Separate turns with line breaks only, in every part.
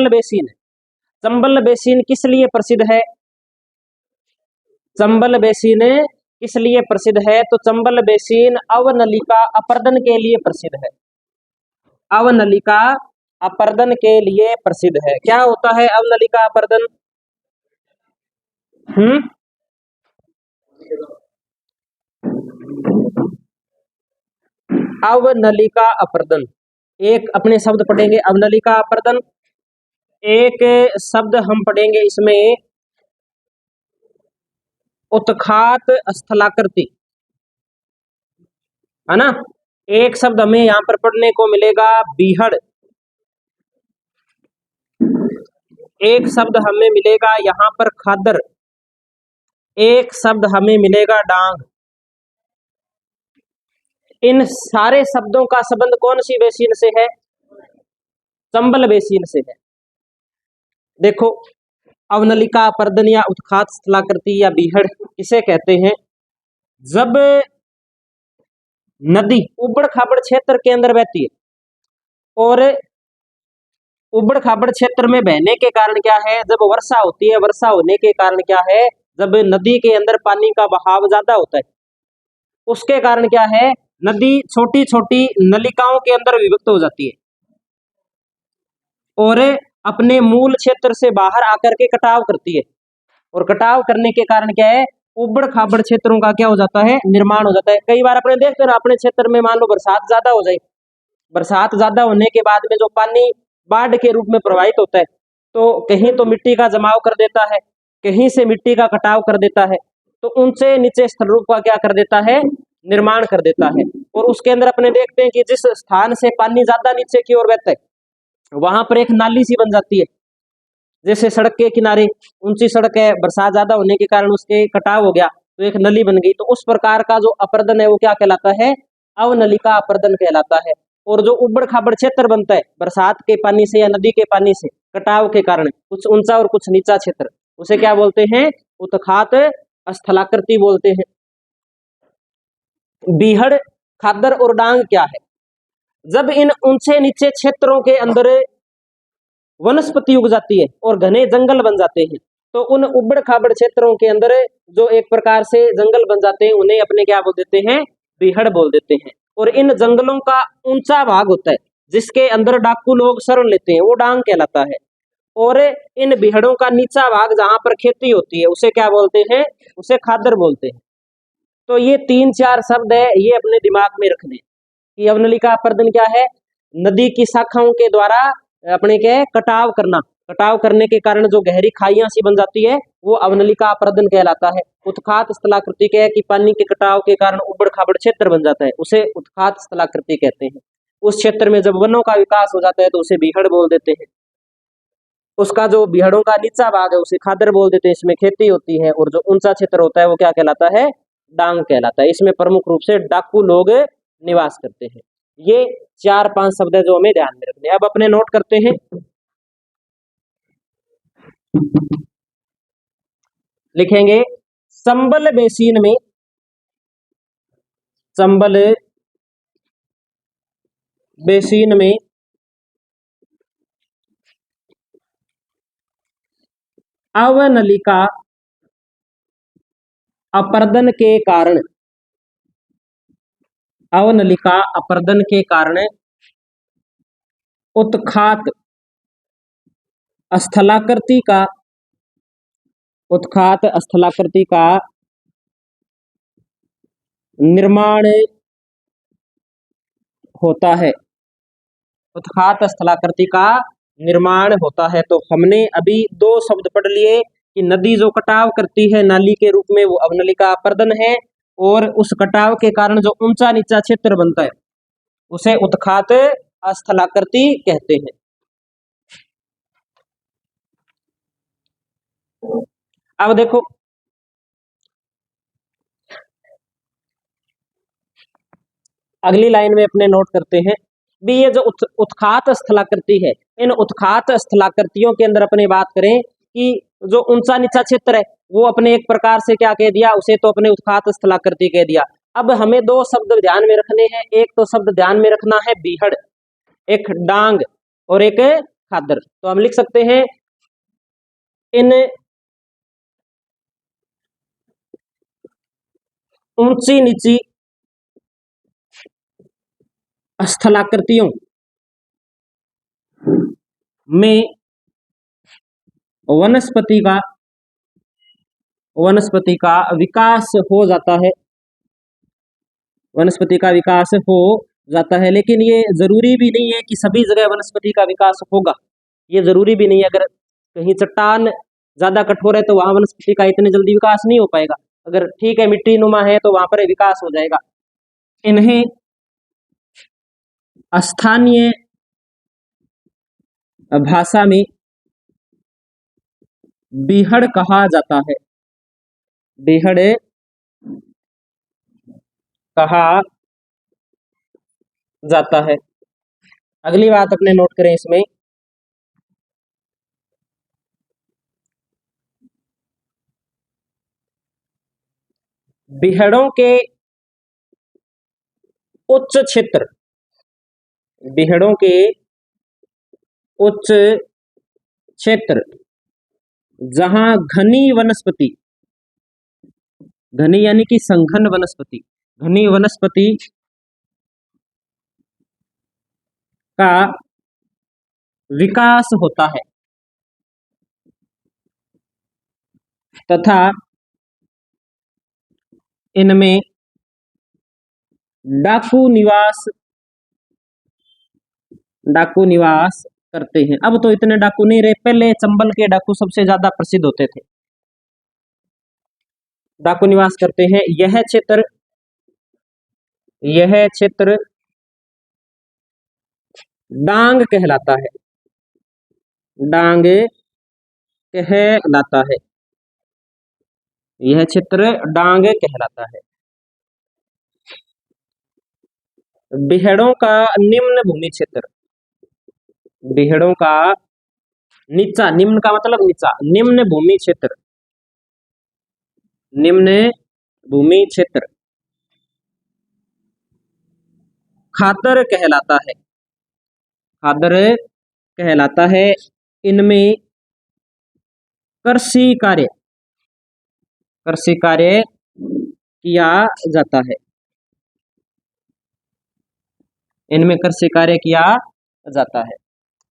Chambal basin. Chambal basin किस लिए प्रसिद्ध है? चंबल बेसिन किस लिए प्रसिद्ध है? तो चंबल बेसिन अवनलिका अपर्दन के लिए प्रसिद्ध है। अवनलिका अपर्दन के लिए प्रसिद्ध है। क्या होता है अवनलिका अपर्दन? अवनलिका अपर्दन, एक अपने शब्द पढ़ेंगे अवनलिका अपर्दन, एक शब्द हम पढ़ेंगे इसमें उत्खात स्थलाकृति, है ना। एक शब्द हमें यहां पर पढ़ने को मिलेगा बीहड़, एक शब्द हमें मिलेगा यहां पर खादर, एक शब्द हमें मिलेगा डांग। इन सारे शब्दों का संबंध कौन सी बेसिन से है? चंबल बेसिन से है। देखो अवनलिका अपर्दन या उत्खात स्थलाकृति या बीहड़ किसे कहते हैं? जब नदी उबड़ खाबड़ क्षेत्र के अंदर बहती है और उबड़ खाबड़ क्षेत्र में बहने के कारण क्या है, जब वर्षा होती है, वर्षा होने के कारण क्या है, जब नदी के अंदर पानी का बहाव ज्यादा होता है, उसके कारण क्या है, नदी छोटी छोटी नलिकाओं के अंदर विभक्त हो जाती है और अपने मूल क्षेत्र से बाहर आकर के कटाव करती है। और कटाव करने के कारण क्या है, उबड़ खाबड़ क्षेत्रों का क्या हो जाता है, निर्माण हो जाता है। कई बार अपने देखते हैं अपने क्षेत्र में मान लो बरसात ज्यादा हो जाए, बरसात ज्यादा होने के बाद में जो पानी बाढ़ के रूप में प्रवाहित होता है, तो कहीं तो मिट्टी का जमाव कर देता है, कहीं से मिट्टी का कटाव कर देता है, तो ऊंचे नीचे स्थल रूप का क्या कर देता है, निर्माण कर देता है। और उसके अंदर अपने देखते हैं कि जिस स्थान से पानी ज्यादा नीचे की ओर बहता है वहां पर एक नाली सी बन जाती है। जैसे सड़क के किनारे ऊंची सड़क है, बरसात ज्यादा होने के कारण उसके कटाव हो गया तो एक नली बन गई, तो उस प्रकार का जो अपर्दन है वो क्या कहलाता है, अवनलिका अपर्दन कहलाता है। और जो उबड़ खाबड़ क्षेत्र बनता है बरसात के पानी से या नदी के पानी से कटाव के कारण, कुछ ऊंचा और कुछ नीचा क्षेत्र, उसे क्या बोलते हैं, उत्खात स्थलाकृति बोलते हैं। बीहड़, खादर और डांग क्या है? जब इन ऊंचे नीचे क्षेत्रों के अंदर वनस्पति उग जाती है और घने जंगल बन जाते हैं, तो उन उबड़ खाबड़ क्षेत्रों के अंदर जो एक प्रकार से जंगल बन जाते हैं उन्हें अपने क्या बोल देते हैं, बीहड़ बोल देते हैं। और इन जंगलों का ऊंचा भाग होता है जिसके अंदर डाकू लोग शरण लेते हैं, वो डांग कहलाता है। और इन बीहड़ों का नीचा भाग जहां पर खेती होती है उसे क्या बोलते हैं, उसे खादर बोलते हैं। तो ये 3-4 शब्द है, ये अपने दिमाग में रखने कि अवनलिका अपर्दन क्या है, नदी की शाखाओं के द्वारा अपने क्या है, कटाव करना, कटाव करने के कारण जो गहरी खाइयां सी बन जाती है वो अवनलिका अपर्दन कहलाता है। उत्खात स्थलाकृति क्या है कि पानी के कटाव के कारण उबड़ खाबड़ क्षेत्र बन जाता है, उसे उत्खात स्थलाकृति कहते हैं। उस क्षेत्र में जब वनों का विकास हो जाता है तो उसे बीहड़ बोल देते हैं। उसका जो बीहड़ों का नीचा भाग है उसे खादर बोल देते हैं, इसमें खेती होती है। और जो ऊंचा क्षेत्र होता है वो क्या कहलाता है, डांग कहलाता है। इसमें प्रमुख रूप से डाकू लोग निवास करते हैं। ये 4-5 शब्द है जो हमें ध्यान में रखने। अब अपने नोट करते हैं, लिखेंगे चंबल बेसिन में, चंबल बेसिन में अवनलिका अपर्दन के कारण, अवनलिका अपर्दन के कारण उत्खात स्थलाकृति का, उत्खात स्थलाकृति का निर्माण होता है, उत्खात स्थलाकृति का निर्माण होता है। तो हमने अभी 2 शब्द पढ़ लिए कि नदी जो कटाव करती है नाली के रूप में वो अवनलिका अपर्दन है, और उस कटाव के कारण जो ऊंचा नीचा क्षेत्र बनता है उसे उत्खात स्थलाकृति कहते हैं। अब देखो अगली लाइन में अपने नोट करते हैं भी, ये जो उत्खात स्थलाकृति है, इन उत्खात स्थलाकृतियों के अंदर अपने बात करें कि जो ऊंचा नीचा क्षेत्र है वो अपने एक प्रकार से क्या कह दिया, उसे तो अपने उत्खात स्थलाकृति कह दिया। अब हमें 2 शब्द ध्यान में रखने हैं। एक तो शब्द ध्यान में रखना है बीहड़, एक डांग और एक खादर। तो हम लिख सकते हैं इन ऊंची नीची स्थलाकृतियों में वनस्पति का विकास हो जाता है, वनस्पति का विकास हो जाता है। लेकिन ये जरूरी भी नहीं है कि सभी जगह वनस्पति का विकास होगा, ये जरूरी भी नहीं है। अगर कहीं चट्टान ज्यादा कठोर है तो वहां वनस्पति का इतने जल्दी विकास नहीं हो पाएगा। अगर ठीक है मिट्टी नुमा है तो वहां पर विकास हो जाएगा। इन्हें स्थानीय भाषा में बीहड़ कहा जाता है, बीहड़ कहा जाता है। अगली बात अपने नोट करें इसमें, बीहड़ों के उच्च क्षेत्र, बीहड़ों के उच्च क्षेत्र जहां घनी वनस्पति, घनी यानी कि संघन वनस्पति, घनी वनस्पति का विकास होता है तथा इनमें डाकू निवास करते हैं। अब तो इतने डाकू नहीं रहे, पहले चंबल के डाकू सबसे ज्यादा प्रसिद्ध होते थे, डाकू निवास करते हैं। यह क्षेत्र डांग कहलाता है, डांग कहलाता है, यह क्षेत्र डांग कहलाता है। बीहड़ों का निम्न भूमि क्षेत्र, बीहड़ों का नीचा, निम्न का मतलब नीचा, निम्न भूमि क्षेत्र, निम्न भूमि क्षेत्र खादर कहलाता है, खादर कहलाता है। इनमें कृषि कार्य किया जाता है, इनमें कृषि कार्य किया जाता है।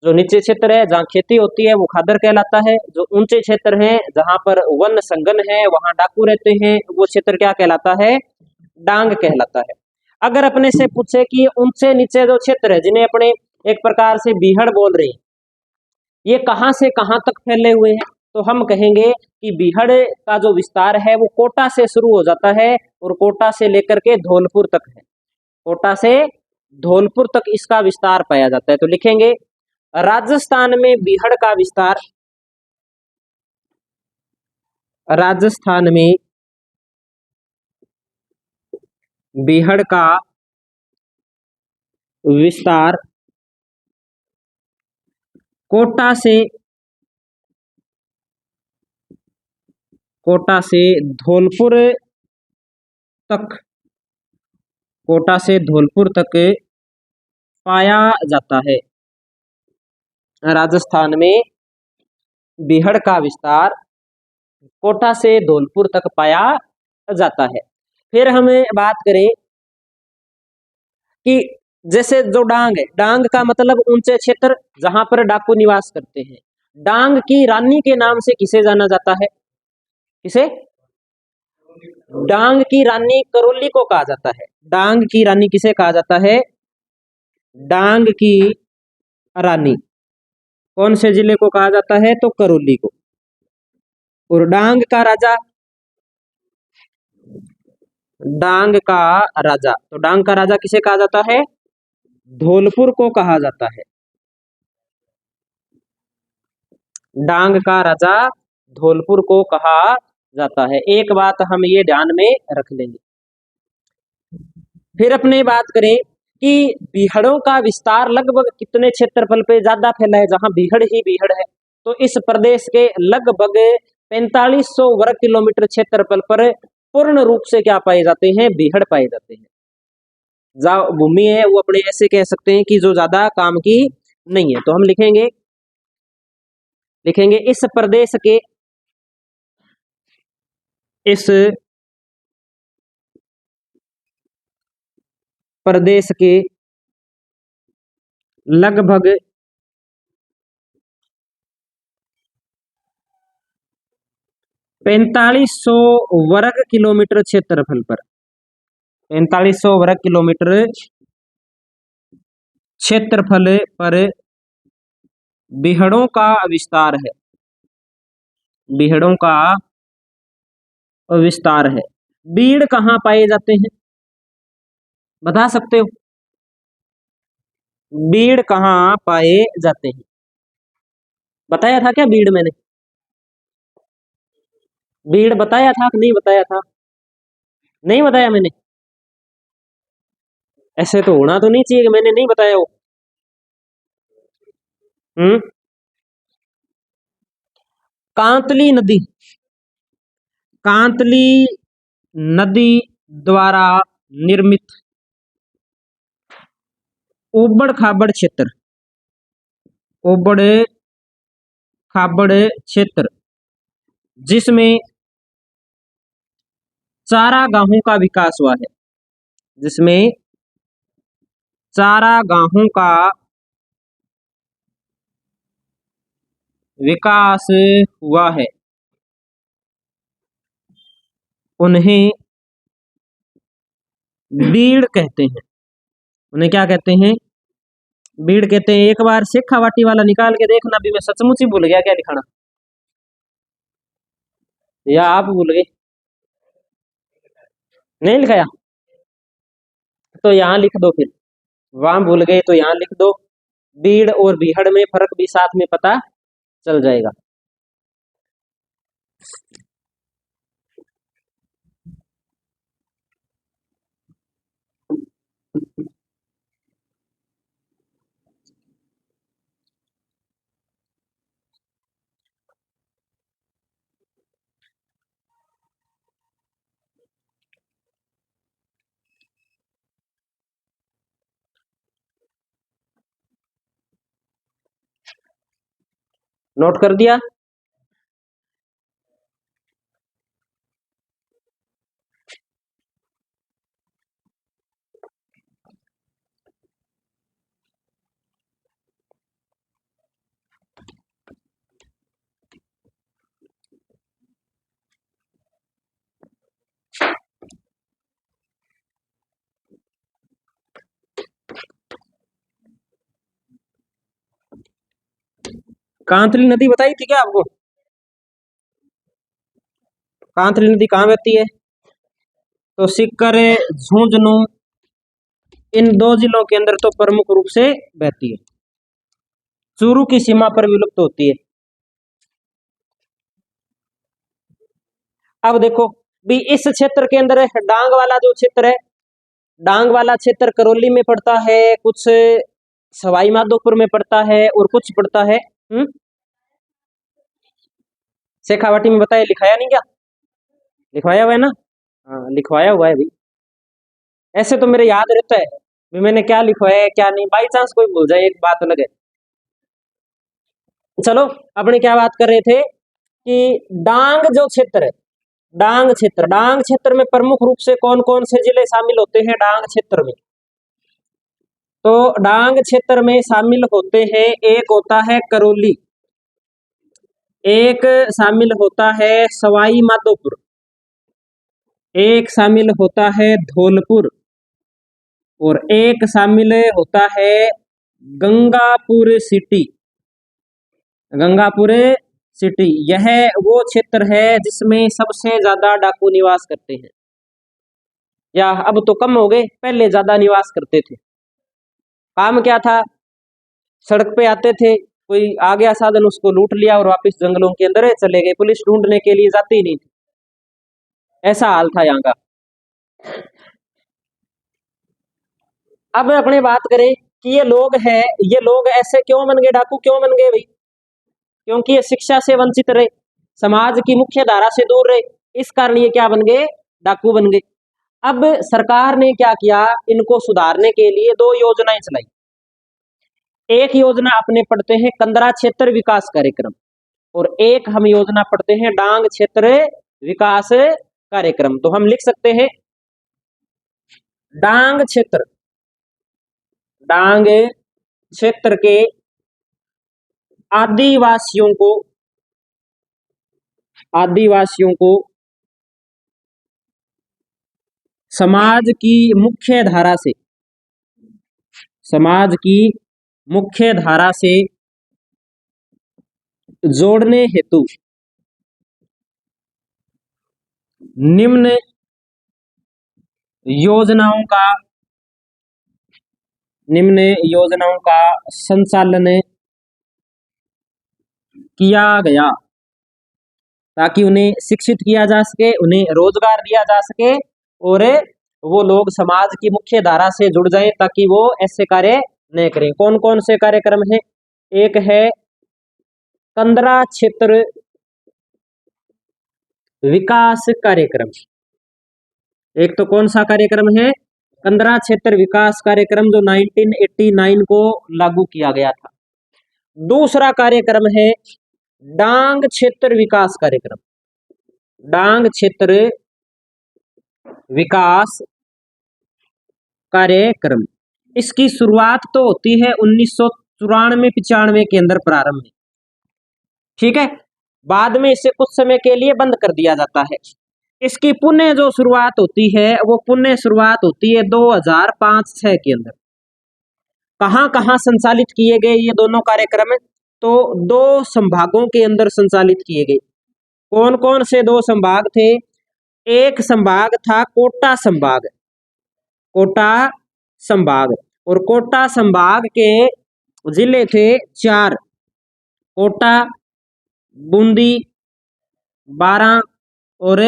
जो नीचे क्षेत्र है जहाँ खेती होती है वो खादर कहलाता है, जो ऊंचे क्षेत्र है जहां पर वन संघन है वहां डाकू रहते हैं वो क्षेत्र क्या कहलाता है, डांग कहलाता है। अगर अपने से पूछे कि ऊंचे नीचे जो क्षेत्र है जिन्हें अपने एक प्रकार से बीहड़ बोल रहे हैं, ये कहां से कहां तक फैले हुए हैं, तो हम कहेंगे कि बीहड़ का जो विस्तार है वो कोटा से शुरू हो जाता है और कोटा से लेकर के धौलपुर तक है, कोटा से धौलपुर तक इसका विस्तार पाया जाता है। तो लिखेंगे राजस्थान में बीहड़ का विस्तार, राजस्थान में बीहड़ का विस्तार कोटा से धौलपुर तक, कोटा से धौलपुर तक पाया जाता है। राजस्थान में बीहड़ का विस्तार कोटा से धौलपुर तक पाया जाता है। फिर हमें बात करें कि जैसे जो डांग है, डांग का मतलब ऊंचे क्षेत्र जहां पर डाकू निवास करते हैं। डांग की रानी के नाम से किसे जाना जाता है, किसे, डांग की रानी करौली को कहा जाता है। डांग की रानी किसे कहा जाता है, डांग की रानी कौन से जिले को कहा जाता है, तो करौली को। और डांग का राजा, डांग का राजा, तो डांग का राजा किसे कहा जाता है, धौलपुर को कहा जाता है। डांग का राजा धौलपुर को कहा जाता है। एक बात हम ये ध्यान में रख लेंगे। फिर अपने बात करें कि बीहड़ों का विस्तार लगभग कितने क्षेत्रफल पे ज्यादा फैला है, जहां बीहड़ ही बीहड़ है, तो इस प्रदेश के लगभग 4500 वर्ग किलोमीटर क्षेत्रफल पर पूर्ण रूप से क्या पाए जाते हैं, बीहड़ पाए जाते हैं। जो भूमि है वो अपने ऐसे कह सकते हैं कि जो ज्यादा काम की नहीं है। तो हम लिखेंगे लिखेंगे इस प्रदेश के लगभग 4500 वर्ग किलोमीटर क्षेत्रफल पर 4500 वर्ग किलोमीटर क्षेत्रफल पर बीहड़ों का विस्तार है। बीहड़ों का विस्तार है। बीड़ कहाँ पाए जाते हैं, बता सकते हो? बीड़ कहाँ पाए जाते हैं? बताया था क्या बीड़? मैंने बीड़ बताया था कि नहीं बताया था? नहीं बताया मैंने? ऐसे तो होना तो नहीं चाहिए कि मैंने नहीं बताया हो। कांतली नदी, कांतली नदी द्वारा निर्मित उबड़ खाबड़ क्षेत्र, उबड़ खाबड़ क्षेत्र जिसमें चारागाहों का विकास हुआ है, जिसमें चारागाहों का विकास हुआ है, उन्हें बीड़ कहते हैं। उन्हें क्या कहते हैं? बीड़ कहते हैं। एक बार शेखावाटी वाला निकाल के देखना, भी मैं सचमुच ही भूल गया क्या लिखाना, या आप भूल गए? नहीं लिखाया तो यहाँ लिख दो, फिर वहां भूल गए तो यहाँ लिख दो। बीड़ और बीहड़ में फर्क भी साथ में पता चल जाएगा। नोट कर दिया? कांतली नदी बताई थी क्या आपको? कांतली नदी कहाँ बहती है? तो सीकर, झुंझुनू, इन दो जिलों के अंदर तो प्रमुख रूप से बहती है। चूरू की सीमा पर विलुप्त होती है। अब देखो भी इस क्षेत्र के अंदर डांग वाला जो क्षेत्र है, डांग वाला क्षेत्र करौली में पड़ता है, कुछ सवाई माधोपुर में पड़ता है और कुछ पड़ता है शेखावाटी में। बताया, लिखाया नहीं क्या? लिखवाया हुआ है ना? हाँ लिखवाया हुआ है भाई। ऐसे तो मेरे याद रहता है भी मैंने क्या लिखवाया है क्या नहीं, बाई चांस कोई भूल जाए एक बात अलग है। चलो अपने क्या बात कर रहे थे कि डांग जो क्षेत्र है, डांग क्षेत्र, डांग क्षेत्र में प्रमुख रूप से कौन कौन से जिले शामिल होते हैं डांग क्षेत्र में? तो डांग क्षेत्र में शामिल होते हैं, एक होता है करौली, एक शामिल होता है सवाई माधोपुर, एक शामिल होता है धौलपुर और एक शामिल होता है गंगापुर सिटी। गंगापुर सिटी यह वो क्षेत्र है जिसमें सबसे ज्यादा डाकू निवास करते हैं, या अब तो कम हो गए, पहले ज्यादा निवास करते थे। काम क्या था? सड़क पे आते थे, कोई आ गया साधन, उसको लूट लिया और वापस जंगलों के अंदर चले गए, पुलिस ढूंढने के लिए जाती ही नहीं थी। ऐसा हाल था यहाँ का। अब अपने बात करें कि ये लोग हैं, ये लोग ऐसे क्यों बन गए, डाकू क्यों बन गए भाई? क्योंकि ये शिक्षा से वंचित रहे, समाज की मुख्य धारा से दूर रहे, इस कारण ये क्या बन गए? डाकू बन गए। अब सरकार ने क्या किया, इनको सुधारने के लिए दो योजनाएं चलाई। एक योजना अपने पढ़ते हैं कंदरा क्षेत्र विकास कार्यक्रम, और एक हम योजना पढ़ते हैं डांग क्षेत्र विकास कार्यक्रम। तो हम लिख सकते हैं डांग क्षेत्र, डांग क्षेत्र के आदिवासियों को समाज की मुख्य धारा से, समाज की मुख्य धारा से जोड़ने हेतु निम्न योजनाओं का संचालन किया गया, ताकि उन्हें शिक्षित किया जा सके, उन्हें रोजगार दिया जा सके और वो लोग समाज की मुख्य धारा से जुड़ जाएं, ताकि वो ऐसे कार्य न करें। कौन कौन से कार्यक्रम है? एक है कंदरा क्षेत्र विकास कार्यक्रम। एक तो कौन सा कार्यक्रम है? कंदरा क्षेत्र विकास कार्यक्रम, जो 1989 को लागू किया गया था। दूसरा कार्यक्रम है डांग क्षेत्र विकास कार्यक्रम, डांग क्षेत्र विकास कार्यक्रम। इसकी शुरुआत तो होती है 1994-95 के अंदर प्रारंभ में, ठीक है। बाद में इसे कुछ समय के लिए बंद कर दिया जाता है। इसकी पुण्य जो शुरुआत होती है, वो पुण्य शुरुआत होती है 2005-06 के अंदर। कहां कहां संचालित किए गए ये दोनों कार्यक्रम? तो 2 संभागों के अंदर संचालित किए गए। कौन कौन से 2 संभाग थे? एक संभाग था कोटा संभाग, कोटा संभाग, और कोटा संभाग के जिले थे 4, कोटा, बूंदी, बारां और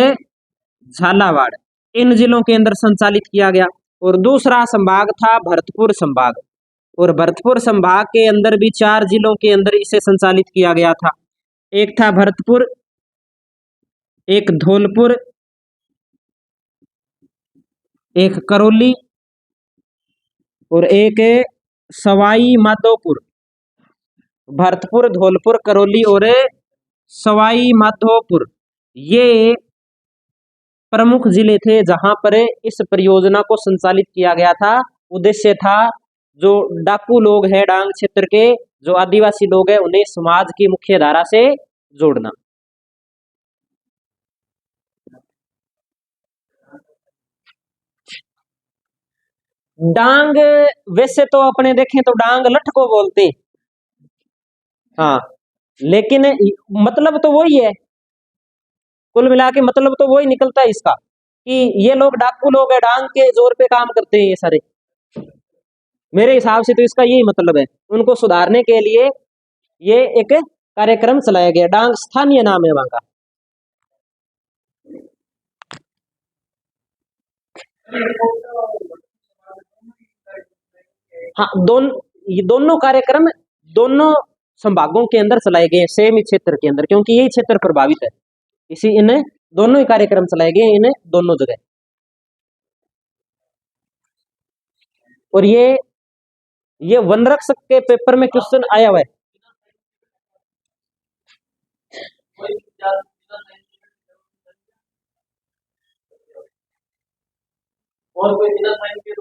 झालावाड़। इन जिलों के अंदर संचालित किया गया। और दूसरा संभाग था भरतपुर संभाग, और भरतपुर संभाग के अंदर भी 4 जिलों के अंदर इसे संचालित किया गया था। एक था भरतपुर, एक धौलपुर, एक करौली और एक सवाई माधोपुर। भरतपुर, धौलपुर, करौली और सवाई माधोपुर ये प्रमुख जिले थे जहां पर इस परियोजना को संचालित किया गया था। उद्देश्य था जो डाकू लोग हैं डांग क्षेत्र के, जो आदिवासी लोग हैं, उन्हें समाज की मुख्य धारा से जोड़ना। डांग वैसे तो अपने देखें तो डांग लठ को बोलते हैं, हाँ, लेकिन मतलब तो वही है, कुल मिला के मतलब तो वही निकलता है इसका, कि ये लोग डाकू लोग हैं, डांग के जोर पे काम करते हैं ये सारे। मेरे हिसाब से तो इसका यही मतलब है। उनको सुधारने के लिए ये एक कार्यक्रम चलाया गया। डांग स्थानीय नाम है वहां का। हाँ, ये दोनों कार्यक्रम दोनों संभागों के अंदर चलाए गए, सेम ही क्षेत्र के अंदर, क्योंकि यही क्षेत्र प्रभावित है। इसी इन दोनों ही कार्यक्रम चलाए गए इन दोनों जगह। और ये वन रक्षक के पेपर में क्वेश्चन आया हुआ है। और कोई बिना साइन के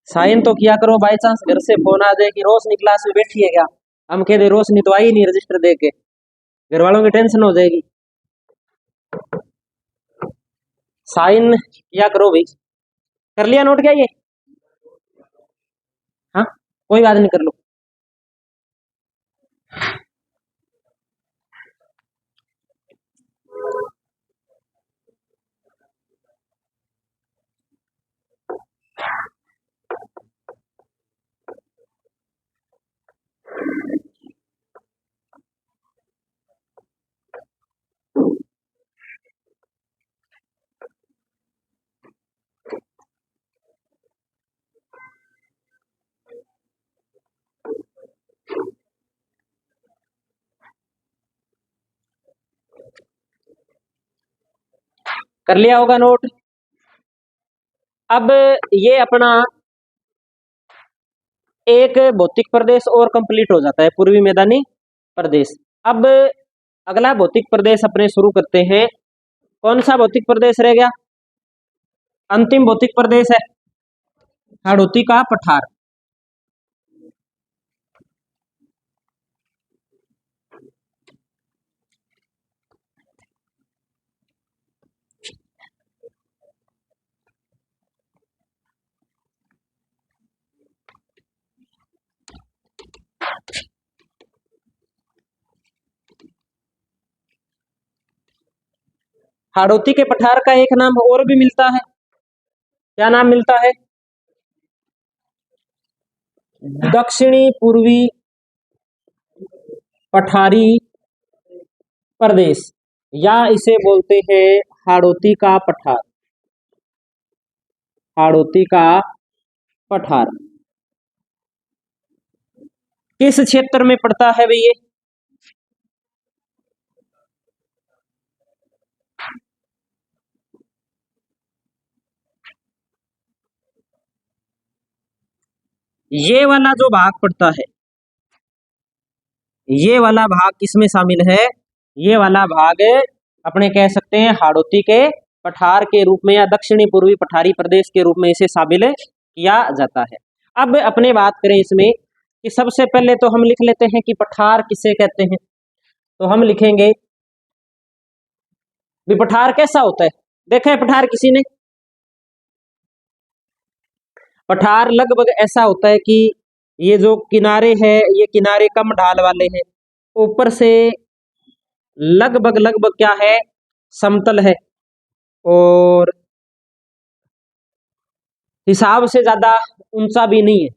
साइन तो किया करो, बाई चांस घर से फोन आ जाए कि रोशनी क्लास में बैठी है क्या, हम कह दे रोशनी तो आई नहीं रजिस्टर दे के, घर वालों की टेंशन हो जाएगी। साइन किया करो भाई। कर लिया नोट क्या ये? हाँ, कोई बात नहीं, कर लो। कर लिया होगा नोट। अब ये अपना एक भौतिक प्रदेश और कंप्लीट हो जाता है, पूर्वी मैदानी प्रदेश। अब अगला भौतिक प्रदेश अपने शुरू करते हैं। कौन सा भौतिक प्रदेश रह गया? अंतिम भौतिक प्रदेश है हाड़ौती का पठार। हाड़ौती के पठार का एक नाम और भी मिलता है, क्या नाम मिलता है? दक्षिणी पूर्वी पठारी प्रदेश, या इसे बोलते हैं हाड़ौती का पठार। हाड़ौती का पठार किस क्षेत्र में पड़ता है भैया? ये वाला जो भाग पड़ता है, ये वाला भाग किसमें शामिल है? ये वाला भाग अपने कह सकते हैं हाड़ौती के पठार के रूप में या दक्षिणी पूर्वी पठारी प्रदेश के रूप में इसे शामिल किया जाता है। अब अपने बात करें इसमें कि सबसे पहले तो हम लिख लेते हैं कि पठार किसे कहते हैं। तो हम लिखेंगे भी पठार कैसा होता है। देखा है पठार किसी ने? पठार लगभग ऐसा होता है कि ये जो किनारे हैं, ये किनारे कम ढाल वाले हैं, ऊपर से लगभग लगभग क्या है, समतल है, और हिसाब से ज्यादा ऊंचा भी नहीं है,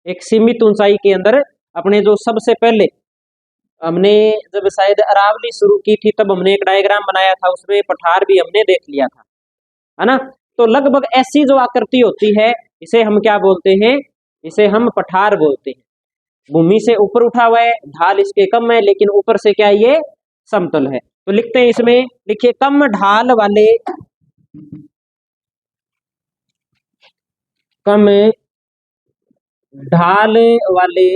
एक सीमित ऊंचाई के अंदर। अपने जो सबसे पहले हमने जब शायद अरावली शुरू की थी तब हमने एक डायग्राम बनाया था, उसमें पठार भी हमने देख लिया था, है ना। तो लगभग ऐसी जो आकृति होती है इसे हम क्या बोलते हैं? इसे हम पठार बोलते हैं। भूमि से ऊपर उठा हुआ है, ढाल इसके कम है, लेकिन ऊपर से क्या ये समतल है। तो लिखते हैं इसमें, लिखिए कम ढाल वाले, कम ढाल वाले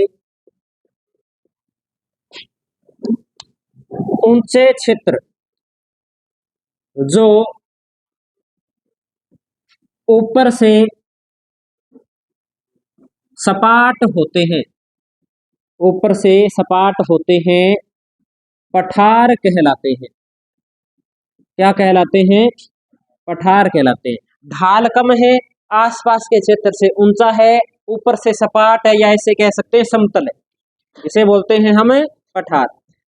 ऊंचे क्षेत्र जो ऊपर से सपाट होते हैं, ऊपर से सपाट होते हैं, पठार कहलाते हैं। क्या कहलाते हैं? पठार कहलाते हैं। ढाल कम है, आसपास के क्षेत्र से ऊंचा है, ऊपर से सपाट है, या इसे कह सकते हैं समतल है, इसे बोलते हैं हम पठार।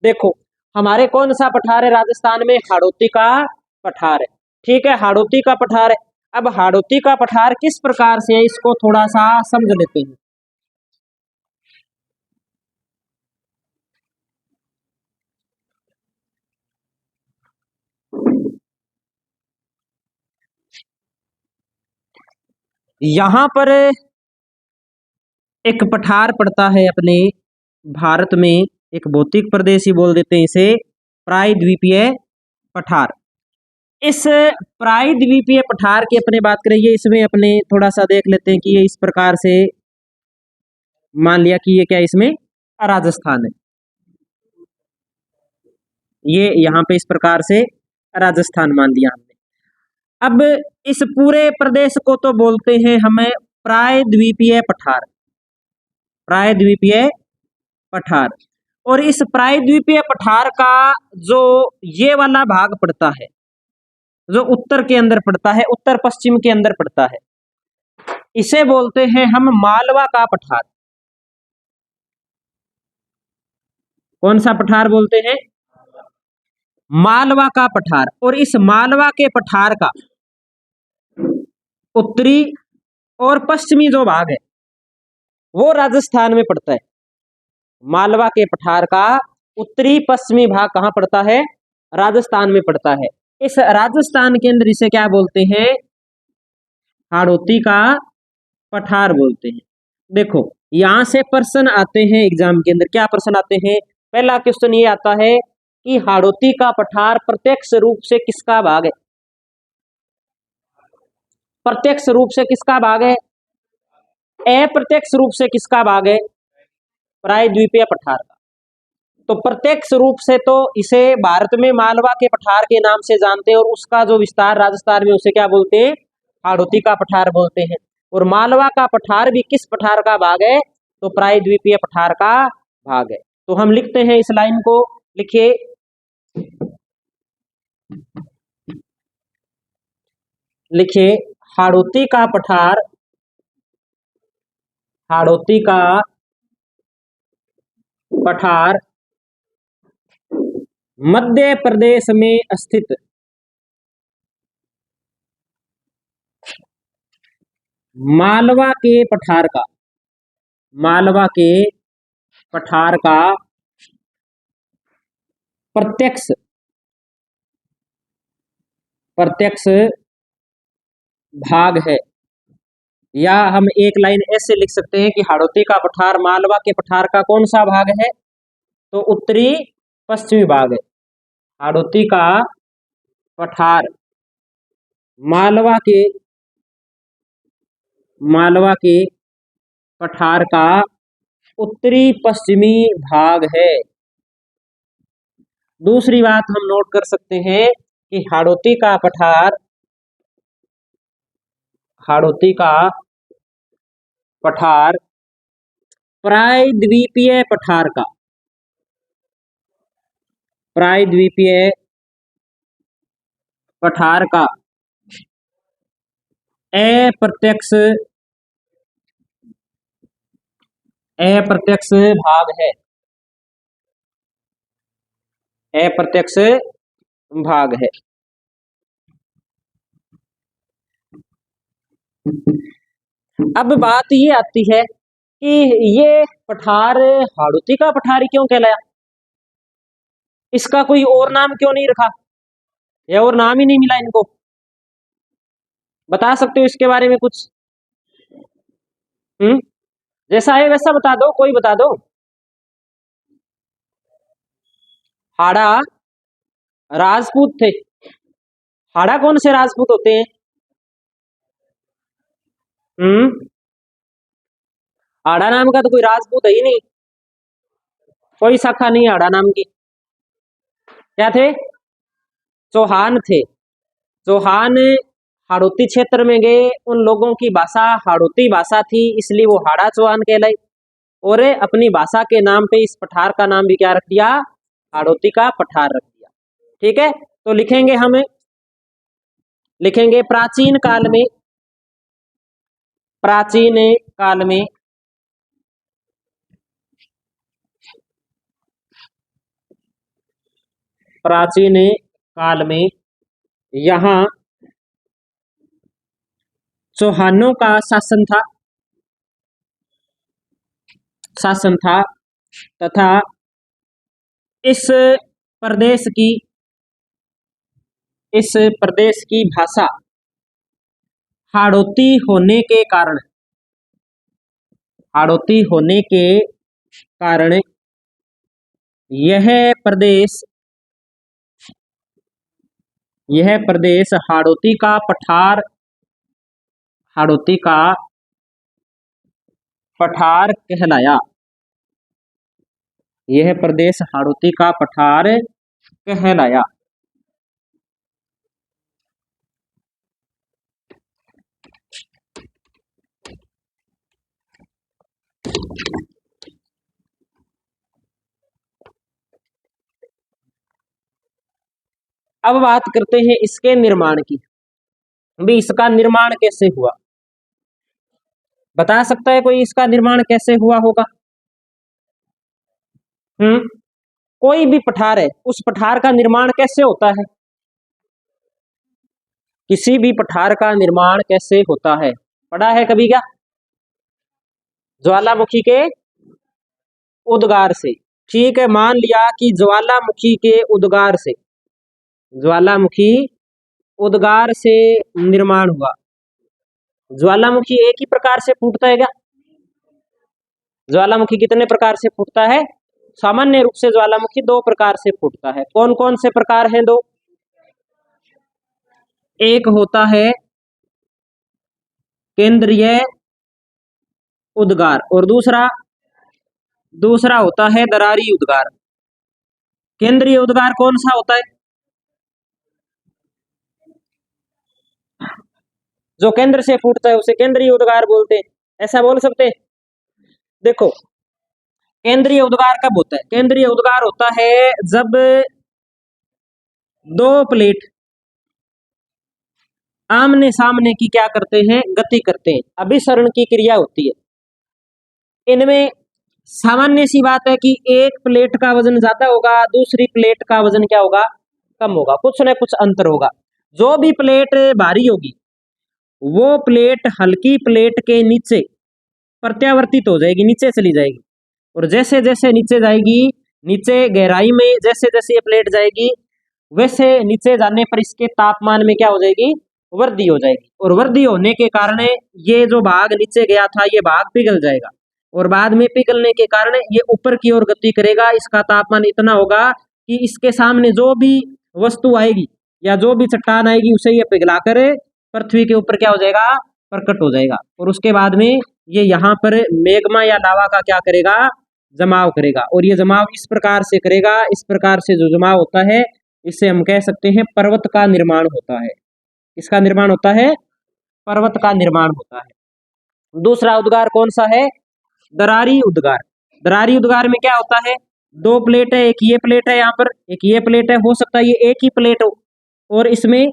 देखो हमारे कौन सा पठार है राजस्थान में? हाड़ौती का पठार है। ठीक है, हाड़ौती का पठार है। अब हाड़ौती का पठार किस प्रकार से है इसको थोड़ा सा समझ लेते हैं। यहां पर एक पठार पड़ता है अपने भारत में, एक भौतिक प्रदेश ही बोल देते हैं इसे, प्रायद्वीपीय पठार। इस प्रायद्वीपीय पठार की अपने बात करेंगे, इसमें अपने थोड़ा सा देख लेते हैं कि ये इस प्रकार से मान लिया कि ये क्या, इसमें राजस्थान है, ये यहाँ पे इस प्रकार से राजस्थान मान लिया हमने। अब इस पूरे प्रदेश को तो बोलते हैं हमें प्रायद्वीपीय पठार, प्रायद्वीपीय पठार। और इस प्रायद्वीपीय पठार का जो ये वाला भाग पड़ता है, जो उत्तर के अंदर पड़ता है, उत्तर पश्चिम के अंदर पड़ता है, इसे बोलते हैं हम मालवा का पठार। कौन सा पठार बोलते हैं? मालवा का पठार। और इस मालवा के पठार का उत्तरी और पश्चिमी जो भाग है वो राजस्थान में पड़ता है। मालवा के पठार का उत्तरी पश्चिमी भाग कहाँ पड़ता है? राजस्थान में पड़ता है। इस राजस्थान के अंदर इसे क्या बोलते हैं? हाड़ौती का पठार बोलते हैं। देखो यहां से प्रश्न आते हैं एग्जाम के अंदर, क्या प्रश्न आते हैं? पहला क्वेश्चन ये आता है कि हाड़ौती का पठार प्रत्यक्ष रूप से किसका भाग है? प्रत्यक्ष रूप से किसका भाग है? अप्रत्यक्ष रूप से किसका भाग है? प्रायद्वीपीय पठार का। तो प्रत्यक्ष रूप से तो इसे भारत में मालवा के पठार के नाम से जानते हैं, और उसका जो विस्तार राजस्थान में उसे क्या बोलते हैं? हाड़ौती का पठार बोलते हैं। और मालवा का पठार भी किस पठार का भाग है? तो प्रायद्वीपीय पठार का भाग है। तो हम लिखते हैं इस लाइन को, लिखिए, लिखिए हाड़ौती का पठार, हाड़ौती का पठार मध्य प्रदेश में स्थित मालवा के पठार का, मालवा के पठार का प्रत्यक्ष, प्रत्यक्ष भाग है। या हम एक लाइन ऐसे लिख सकते हैं कि हाड़ौती का पठार मालवा के पठार का कौन सा भाग है? तो उत्तरी पश्चिमी भाग है। हाड़ौती का पठार मालवा के, मालवा के पठार का उत्तरी पश्चिमी भाग है। दूसरी बात हम नोट कर सकते हैं कि हाड़ौती का पठार, हाड़ौती का पठार प्रायद्वीपीय पठार का, प्रायद्वीपीय पठार का अप्रत्यक्ष, अप्रत्यक्ष भाग है, अप्रत्यक्ष भाग है। अब बात ये आती है कि ये पठार हाड़ौती का पठार क्यों कहलाया? इसका कोई और नाम क्यों नहीं रखा, या और नाम ही नहीं मिला इनको? बता सकते हो इसके बारे में कुछ? जैसा है वैसा बता दो, कोई बता दो। हाड़ा राजपूत थे। हाड़ा कौन से राजपूत होते हैं? हाड़ा नाम का तो कोई राजपूत है ही नहीं, कोई शाखा नहीं हाड़ा नाम की। क्या थे? चौहान थे। चौहान हाड़ौती क्षेत्र में गए, उन लोगों की भाषा हाड़ौती भाषा थी, इसलिए वो हाड़ा चौहान कहलाए, और अपनी भाषा के नाम पे इस पठार का नाम भी क्या रख दिया? हाड़ौती का पठार रख दिया। ठीक है, तो लिखेंगे हम, लिखेंगे प्राचीन काल में, प्राचीन काल में प्राचीन काल में यहाँ चौहानों का शासन था, शासन था, तथा इस प्रदेश की, इस प्रदेश की भाषा हाड़ौती होने के कारण, हाड़ौती होने के कारण यह प्रदेश, यह प्रदेश हाड़ौती का पठार, हाड़ौती का पठार कहलाया। यह प्रदेश हाड़ौती का पठार कहलाया। अब बात करते हैं इसके निर्माण की। भी इसका निर्माण कैसे हुआ? बता सकता है कोई इसका निर्माण कैसे हुआ होगा? कोई भी पठार है, उस पठार का निर्माण कैसे होता है? किसी भी पठार का निर्माण कैसे होता है, पढ़ा है कभी क्या? ज्वालामुखी के उद्गार से। ठीक है, मान लिया कि ज्वालामुखी के उद्गार से, ज्वालामुखी उद्गार से निर्माण हुआ। ज्वालामुखी एक ही प्रकार से फूटता है क्या? ज्वालामुखी कितने प्रकार से फूटता है? सामान्य रूप से ज्वालामुखी दो प्रकार से फूटता है। कौन कौन से प्रकार हैं? दो। एक होता है केंद्रीय उद्गार, और दूसरा दूसरा होता है दरारी उद्गार। केंद्रीय उद्गार कौन सा होता है? जो केंद्र से फूटता है उसे केंद्रीय उद्गार बोलते हैं, ऐसा बोल सकते हैं। देखो, केंद्रीय उद्गार कब होता है? केंद्रीय उद्गार होता है जब दो प्लेट आमने सामने की क्या करते हैं? गति करते हैं, अभिसरण की क्रिया होती है। इनमें सामान्य सी बात है कि एक प्लेट का वजन ज्यादा होगा, दूसरी प्लेट का वजन क्या होगा? कम होगा, कुछ न कुछ अंतर होगा। जो भी प्लेट भारी होगी वो प्लेट हल्की प्लेट के नीचे प्रत्यावर्तित हो जाएगी, नीचे चली जाएगी। और जैसे जैसे नीचे जाएगी, नीचे गहराई में जैसे जैसे ये प्लेट जाएगी, वैसे नीचे जाने पर इसके तापमान में क्या हो जाएगी? वृद्धि हो जाएगी। और वृद्धि होने के कारण ये जो भाग नीचे गया था ये भाग पिघल जाएगा, और बाद में पिघलने के कारण ये ऊपर की ओर गति करेगा। इसका तापमान इतना होगा कि इसके सामने जो भी वस्तु आएगी या जो भी चट्टान आएगी उसे ये पिघलाकर पृथ्वी के ऊपर क्या हो जाएगा? प्रकट हो जाएगा। और उसके बाद में ये यहाँ पर मेग्मा या लावा का क्या करेगा? जमाव करेगा। और ये जमाव इस प्रकार से करेगा, इस प्रकार से जो जमाव होता है इससे हम कह सकते हैं पर्वत का निर्माण होता है। इसका निर्माण होता है, पर्वत का निर्माण होता है। दूसरा उद्गार कौन सा है? दरारी उद्गार। दरारी उद्गार में क्या होता है? दो प्लेट है, एक ये प्लेट है, यहाँ पर एक ये प्लेट है, हो सकता है ये एक ही प्लेट हो और इसमें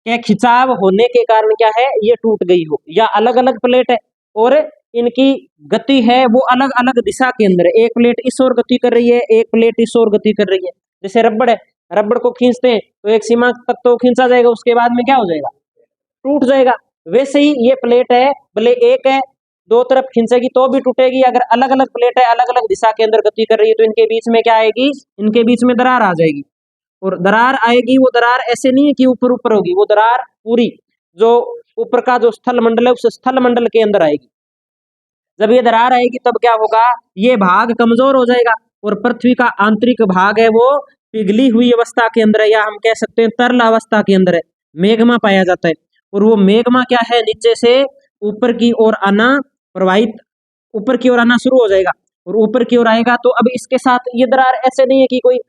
क्या खिंचाव होने के कारण क्या है? ये टूट गई हो, या अलग अलग प्लेट है और इनकी गति है वो अलग अलग दिशा के अंदर है। एक प्लेट इस ओर गति कर रही है, एक प्लेट इस ओर गति कर रही है। जैसे रबड़ है, रबड़ को खींचते हैं तो एक सीमा तक तो खींचा जाएगा, उसके बाद में क्या हो जाएगा? टूट जाएगा। वैसे ही ये प्लेट है, भले एक है, दो तरफ खींचेगी तो भी टूटेगी। अगर अलग अलग प्लेट है, अलग अलग दिशा के अंदर गति कर रही है, तो इनके बीच में क्या आएगी? इनके बीच में दरार आ जाएगी। और दरार आएगी, वो दरार ऐसे नहीं है कि ऊपर ऊपर होगी, वो दरार पूरी जो ऊपर का जो स्थल मंडल है उस स्थल मंडल के अंदर आएगी। जब ये दरार आएगी तब क्या होगा? ये भाग कमजोर हो जाएगा और पृथ्वी का आंतरिक भाग है वो पिघली हुई अवस्था के अंदर है, या हम कह सकते हैं तरल अवस्था के अंदर है, मेग्मा पाया जाता है। और वो मेग्मा क्या है? नीचे से ऊपर की ओर आना, प्रवाहित ऊपर की ओर आना शुरू हो जाएगा और ऊपर की ओर आएगा। तो अब इसके साथ ये दरार ऐसे नहीं है कि कोई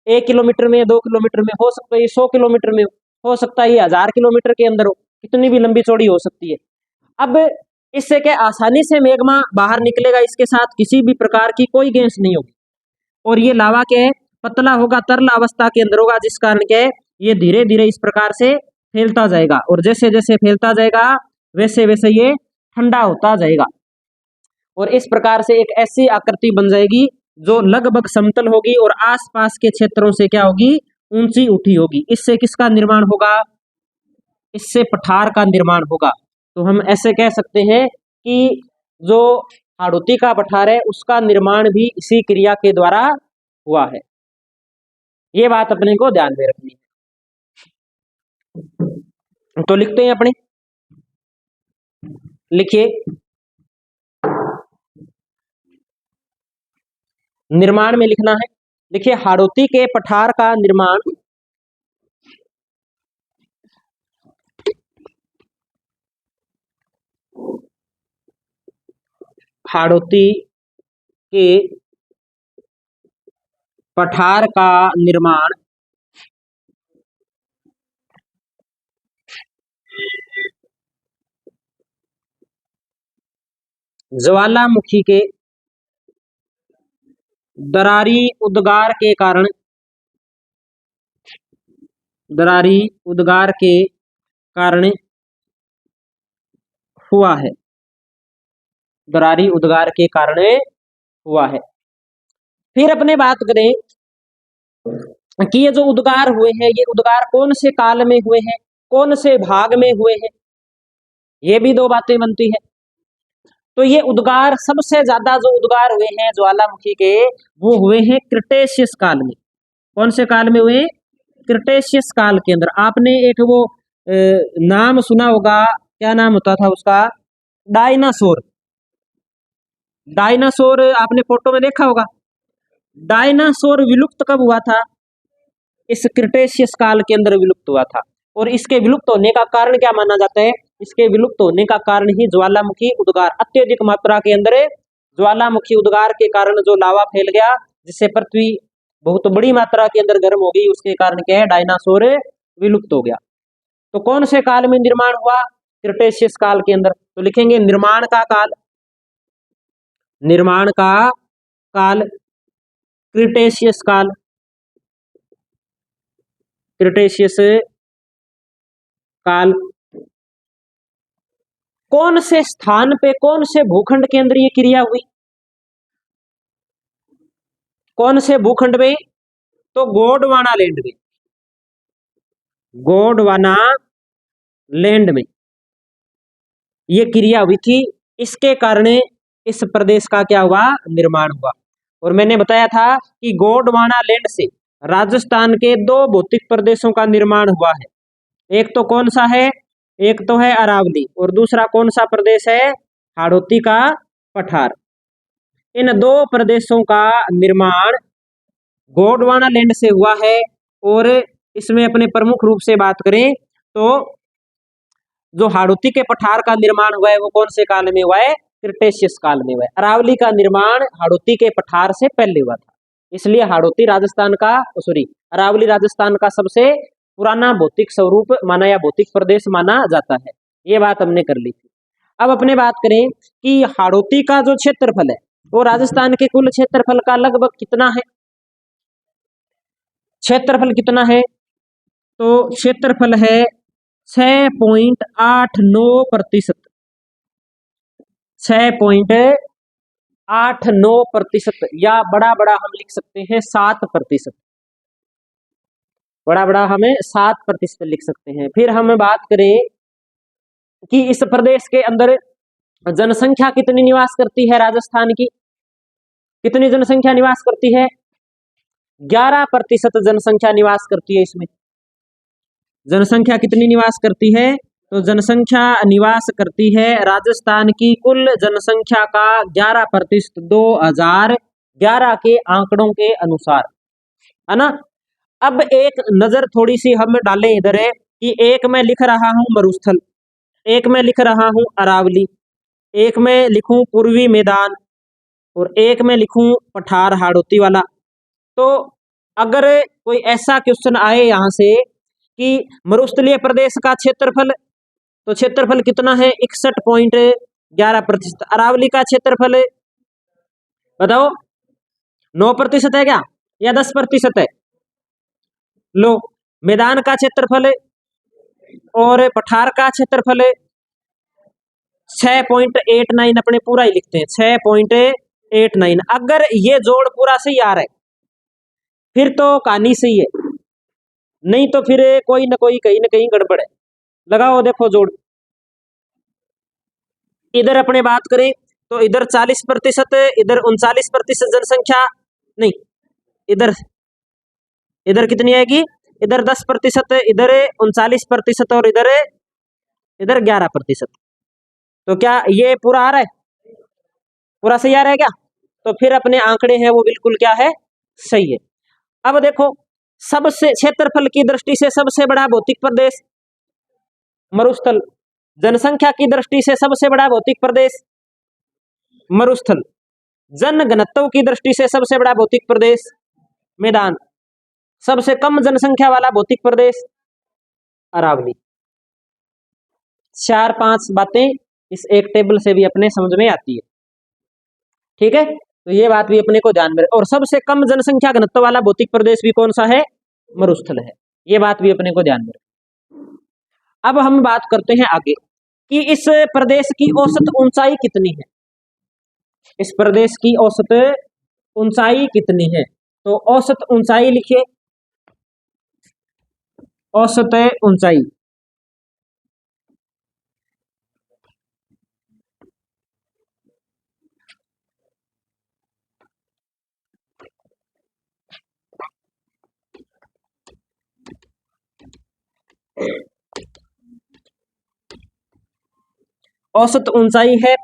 1 किलोमीटर में, 2 किलोमीटर में, हो सकता है ये 100 किलोमीटर में हो सकता है ये 1000 किलोमीटर के अंदर हो, कितनी भी लंबी चौड़ी हो सकती है। अब इससे क्या आसानी से मेग्मा बाहर निकलेगा, इसके साथ किसी भी प्रकार की कोई गैस नहीं होगी। और ये लावा क्या है? पतला होगा, तरल अवस्था के अंदर होगा, जिस कारण क्या है? ये धीरे धीरे इस प्रकार से फैलता जाएगा और जैसे जैसे फैलता जाएगा वैसे वैसे ये ठंडा होता जाएगा और इस प्रकार से एक ऐसी आकृति बन जाएगी जो लगभग समतल होगी और आसपास के क्षेत्रों से क्या होगी? ऊंची उठी होगी। इससे किसका निर्माण होगा? इससे पठार का निर्माण होगा। तो हम ऐसे कह सकते हैं कि जो हाड़ौती का पठार है उसका निर्माण भी इसी क्रिया के द्वारा हुआ है। ये बात अपने को ध्यान में रखनी है। तो लिखते हैं अपने, लिखिए निर्माण में लिखना है। देखिए, हाड़ौती के पठार का निर्माण हाड़ौती के पठार का निर्माण ज्वालामुखी के दरारी उद्गार के कारण, दरारी उद्गार के कारण हुआ है, दरारी उद्गार के कारण हुआ है। फिर अपने बात करें कि ये जो उद्गार हुए हैं ये उद्गार कौन से काल में हुए हैं, कौन से भाग में हुए हैं, ये भी दो बातें बनती है। तो ये उद्गार सबसे ज्यादा जो उद्गार हुए हैं ज्वालामुखी के वो हुए हैं क्रिटेशियस काल में। कौन से काल में हुए? क्रिटेशियस काल के अंदर। आपने एक वो नाम सुना होगा, क्या नाम होता था उसका? डायनासोर। डायनासोर आपने फोटो में देखा होगा। डायनासोर विलुप्त कब हुआ था? इस क्रिटेशियस काल के अंदर विलुप्त हुआ था। और इसके विलुप्त होने का कारण क्या माना जाता है? इसके विलुप्त होने का कारण ही ज्वालामुखी उद्गार, अत्यधिक मात्रा के अंदर ज्वालामुखी उद्गार के कारण जो लावा फैल गया, जिससे पृथ्वी बहुत बड़ी मात्रा के अंदर गर्म हो गई, उसके कारण क्या है, डायनासोर विलुप्त हो गया। तो कौन से काल में निर्माण हुआ? क्रिटेशियस काल के अंदर। तो लिखेंगे निर्माण का काल, निर्माण का काल क्रिटेशियस काल, क्रिटेशियस काल। कौन से स्थान पे, कौन से भूखंड के अंदर ये क्रिया हुई? कौन से भूखंड में? तो गोंडवाना लैंड में, गोंडवाना लैंड में ये क्रिया हुई थी। इसके कारण इस प्रदेश का क्या हुआ? निर्माण हुआ। और मैंने बताया था कि गोंडवाना लैंड से राजस्थान के दो भौतिक प्रदेशों का निर्माण हुआ है। एक तो कौन सा है? एक तो है अरावली, और दूसरा कौन सा प्रदेश है? हाड़ौती का पठार। इन दो प्रदेशों का निर्माण गोंडवाना लैंड से हुआ है। और इसमें अपने प्रमुख रूप से बात करें तो जो हाड़ौती के पठार का निर्माण हुआ है वो कौन से काल में हुआ है? क्रिटेशियस काल में हुआ है। अरावली का निर्माण हाड़ौती के पठार से पहले हुआ था, इसलिए हाड़ौती राजस्थान का, सॉरी, अरावली राजस्थान का सबसे पुराना भौतिक स्वरूप माना या भौतिक प्रदेश माना जाता है। ये बात हमने कर ली थी। अब अपने बात करें कि हाड़ौती का जो क्षेत्रफल है वो राजस्थान के कुल क्षेत्रफल का लगभग कितना है? क्षेत्रफल कितना है? तो क्षेत्रफल है 6.89%, 6.89%, या बड़ा बड़ा हम लिख सकते हैं 7%, बड़ा बड़ा हमें 7% लिख सकते हैं। फिर हम बात करें कि इस प्रदेश के अंदर जनसंख्या कितनी निवास करती है? राजस्थान की कितनी जनसंख्या निवास करती है? 11% जनसंख्या निवास करती है इसमें। जनसंख्या कितनी निवास करती है? तो जनसंख्या निवास करती है राजस्थान की कुल जनसंख्या का 11%, 2011 के आंकड़ों के अनुसार, है ना। अब एक नजर थोड़ी सी हम डालें इधर है कि एक मैं लिख रहा हूं मरुस्थल, एक मैं लिख रहा हूं अरावली, एक मैं लिखूं पूर्वी मैदान, और एक मैं लिखूं पठार हाड़ौती वाला। तो अगर कोई ऐसा क्वेश्चन आए यहां से कि मरुस्थलीय प्रदेश का क्षेत्रफल, तो क्षेत्रफल कितना है? 61.11%। अरावली का क्षेत्रफल बताओ, 9% है क्या या 10% है? लो, मैदान का क्षेत्रफल और पठार का क्षेत्रफल 6.89, अपने पूरा ही लिखते हैं 6.89। अगर ये जोड़ पूरा सही आ रहा है फिर तो कहानी सही है, नहीं तो फिर कोई ना कोई कहीं ना कहीं गड़बड़ है। लगाओ, देखो जोड़। इधर अपने बात करें तो इधर 40%, इधर 39% जनसंख्या, नहीं, इधर इधर कितनी आएगी? इधर 10%, इधर 39%, और इधर इधर 11%। तो क्या ये पूरा आ रहा है? पूरा सही आ रहा है क्या? तो फिर अपने आंकड़े हैं वो बिल्कुल क्या है? सही है। अब देखो, सबसे क्षेत्रफल की दृष्टि से सबसे बड़ा भौतिक प्रदेश मरुस्थल, जनसंख्या की दृष्टि से सबसे बड़ा भौतिक प्रदेश मरुस्थल, जन घनत्व की दृष्टि से सबसे बड़ा भौतिक प्रदेश मैदान, सबसे कम जनसंख्या वाला भौतिक प्रदेश अरावली। 4-5 बातें इस एक टेबल से भी अपने समझ में आती है, ठीक है। तो ये बात भी अपने को ध्यान में, और सबसे कम जनसंख्या घनत्व वाला भौतिक प्रदेश भी कौन सा है? मरुस्थल है। ये बात भी अपने को ध्यान में। अब हम बात करते हैं आगे कि इस प्रदेश की औसत ऊंचाई कितनी है? इस प्रदेश की औसत ऊंचाई कितनी है? तो औसत ऊंचाई लिखिए, औसत ऊंचाई। औसत ऊंचाई है,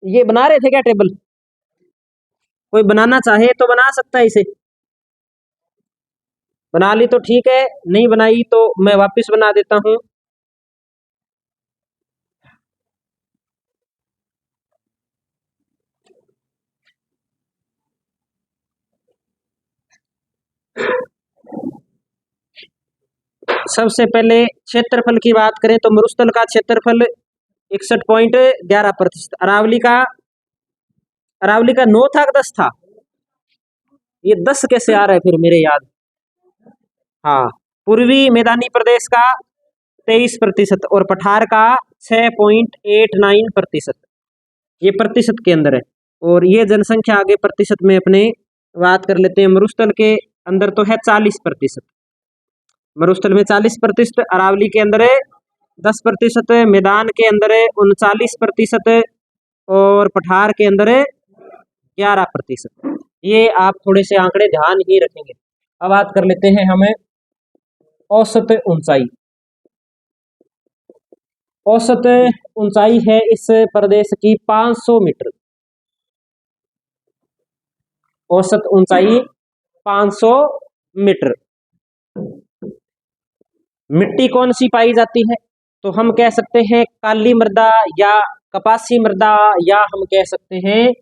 ये बना रहे थे क्या टेबल? कोई बनाना चाहे तो बना सकता है इसे, बना ली तो ठीक है, नहीं बनाई तो मैं वापस बना देता हूं। सबसे पहले क्षेत्रफल की बात करें तो मरुस्थल का क्षेत्रफल 61.11%। अरावली का 9 था कि 10 था? ये 10 कैसे आ रहा है फिर मेरे याद? हाँ, पूर्वी मैदानी प्रदेश का 23% और पठार का 6.89%। ये प्रतिशत के अंदर है। और ये जनसंख्या आगे प्रतिशत में अपने बात कर लेते हैं। मरुस्थल के अंदर तो है 40%। मरुस्थल में 40%, अरावली के अंदर है 10%, मैदान के अंदर है 39%, और पठार के अंदर है 11%। ये आप थोड़े से आंकड़े ध्यान ही रखेंगे। अब बात कर लेते हैं हमें औसत ऊंचाई। औसत ऊंचाई है इस प्रदेश की 500 मीटर। औसत ऊंचाई 500 मीटर। मिट्टी कौन सी पाई जाती है? तो हम कह सकते हैं काली मृदा, या कपासी मृदा, या हम कह सकते हैं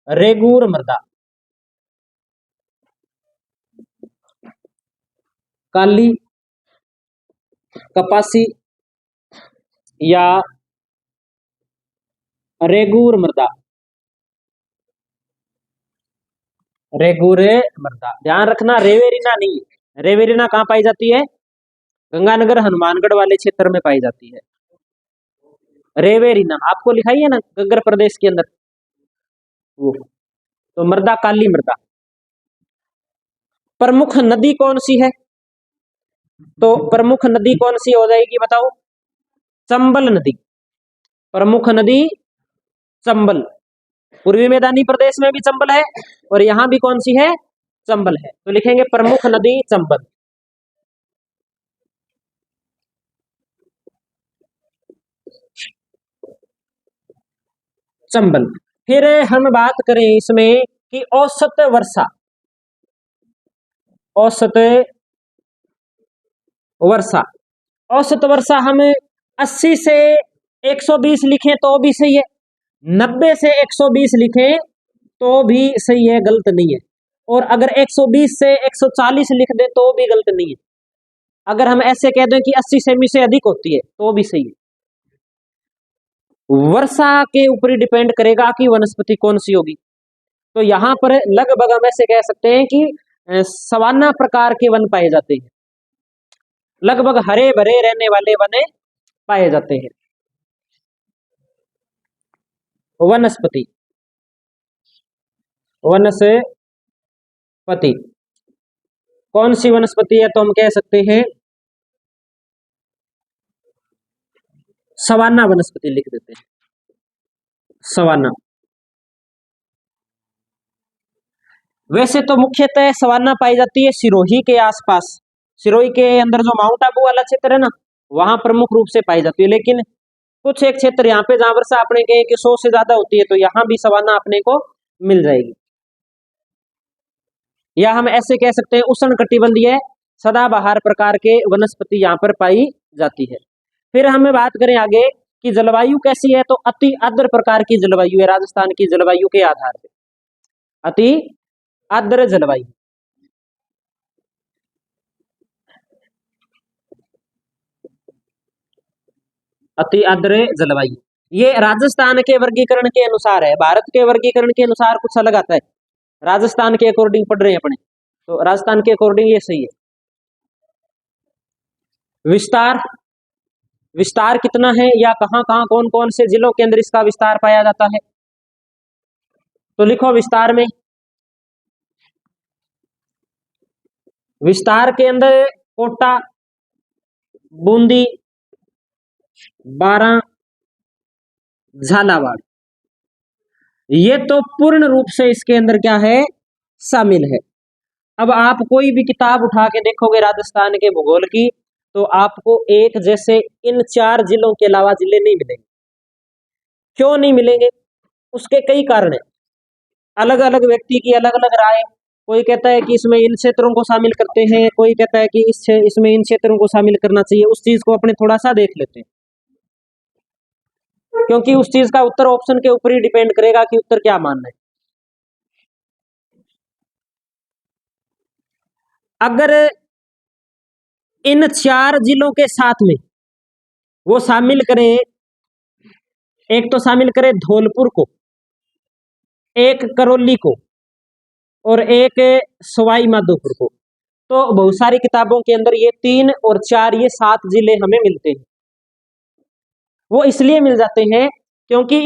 रेगूर मृदा। काली, कपासी या रेगूर मृदा। रेगूरे मृदा ध्यान रखना, रेवेरिना नहीं है। रेवेरिना कहाँ पाई जाती है? गंगानगर हनुमानगढ़ वाले क्षेत्र में पाई जाती है। रेवेरिना आपको लिखाई है ना गग्गर प्रदेश के अंदर, वो तो मृदा काली मृदा। प्रमुख नदी कौन सी है? तो प्रमुख नदी कौन सी हो जाएगी बताओ? चंबल नदी। प्रमुख नदी चंबल। पूर्वी मैदानी प्रदेश में भी चंबल है और यहां भी कौन सी है? चंबल है। तो लिखेंगे प्रमुख नदी चंबल। चंबल। फिर हम बात करें इसमें कि औसत वर्षा। औसत वर्षा। औसत वर्षा हम 80 से 120 लिखें तो भी सही है, 90 से 120 लिखें तो भी सही है, गलत नहीं है। और अगर 120 से 140 लिख दें तो भी गलत नहीं है। अगर हम ऐसे कह दें कि 80 सेमी से अधिक होती है तो भी सही है। वर्षा के ऊपर ही डिपेंड करेगा कि वनस्पति कौन सी होगी। तो यहाँ पर लगभग हम ऐसे कह सकते हैं कि सवाना प्रकार के वन पाए जाते हैं। लगभग हरे भरे रहने वाले वन पाए जाते हैं। वनस्पति, वनस्पति कौन सी वनस्पति है? तो हम कह सकते हैं सवाना वनस्पति लिख देते हैं। सवाना। वैसे तो मुख्यतः सवाना पाई जाती है सिरोही के आसपास। सिरोही के अंदर जो माउंट आबू वाला क्षेत्र है ना, वहां प्रमुख रूप से पाई जाती है। लेकिन कुछ एक क्षेत्र यहाँ पे जहां वर्षा अपने कहें कि 100 से ज्यादा होती है, तो यहाँ भी सवाना अपने को मिल जाएगी। या हम ऐसे कह सकते हैं उष्ण कटिबंधीय सदाबहार प्रकार के वनस्पति यहाँ पर पाई जाती है। फिर हमें बात करें आगे कि जलवायु कैसी है, तो अति आर्द्र प्रकार की जलवायु है राजस्थान की जलवायु के आधार पे। अति आर्द्र जलवायु। अति आर्द्र जलवायु ये राजस्थान के वर्गीकरण के अनुसार है। भारत के वर्गीकरण के अनुसार कुछ अलग आता है, राजस्थान के अकॉर्डिंग पढ़ रहे हैं अपने, तो राजस्थान के अकॉर्डिंग ये सही है। विस्तार, विस्तार कितना है या कहां कहां कौन कौन से जिलों के अंदर इसका विस्तार पाया जाता है? तो लिखो विस्तार में, विस्तार के अंदर कोटा, बूंदी, बारां, झालावाड़, ये तो पूर्ण रूप से इसके अंदर क्या है? शामिल है। अब आप कोई भी किताब उठा के देखोगे राजस्थान के भूगोल की, तो आपको एक जैसे इन 4 जिलों के अलावा जिले नहीं मिलेंगे। क्यों नहीं मिलेंगे? उसके कई कारण है। अलग अलग व्यक्ति की अलग अलग राय। कोई कहता है कि इसमें इन क्षेत्रों को शामिल करते हैं, कोई कहता है कि इसमें इन क्षेत्रों को शामिल करना चाहिए। उस चीज को अपने थोड़ा सा देख लेते हैं, क्योंकि उस चीज का उत्तर ऑप्शन के ऊपर ही डिपेंड करेगा कि उत्तर क्या मानना है। अगर इन 4 जिलों के साथ में वो शामिल करे, एक तो शामिल करे धौलपुर को, एक करौली को और एक सवाई माधोपुर को। तो बहुत सारी किताबों के अंदर ये 3 और 4 ये 7 जिले हमें मिलते हैं। वो इसलिए मिल जाते हैं क्योंकि